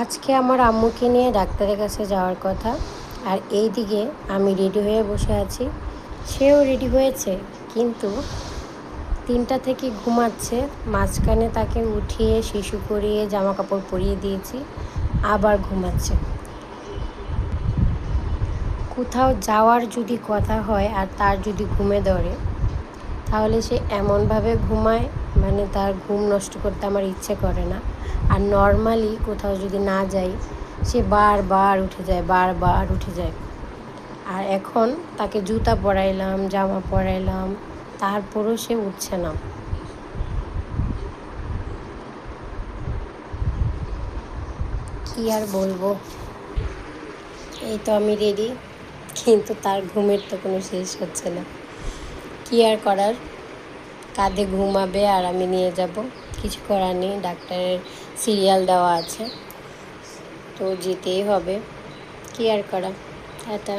আজকে আমার আম্মুকে নিয়ে ডাক্তারের কাছে যাওয়ার কথা। আর এই দিকে আমি রেডি হয়ে বসে আছি, সেও রেডি হয়েছে, কিন্তু 3টা থেকে ঘুমাচ্ছে। মাঝখানে তাকে উঠিয়ে শিশু করিয়ে জামা কাপড় পরিয়ে দিয়েছি, আবার ঘুমাচ্ছে। কোথাও যাওয়ার যদি কথা হয় আর তার যদি ঘুমে ধরে, তাহলে সে এমনভাবে ঘুমায়, মানে তার ঘুম নষ্ট করতে আমার ইচ্ছে করে না। আর নর্মালি কোথাও যদি না যাই, সে বারবার উঠে যায়, বারবার উঠে যায়। আর এখন তাকে জুতা পরাইলাম, জামা পরাইলাম, তারপরও সে উঠছে না। কি আর বলবো, এই তো আমি রেডি, কিন্তু তার ঘুমের তো কোনো শেষ হচ্ছে না। কি আর করার, কাঁধে ঘুমাবে আর আমি নিয়ে যাব, কিছু করার নেই। ডাক্তারের সিরিয়াল দেওয়া আছে, তো যেতেই হবে। কি আর করা। টাটা।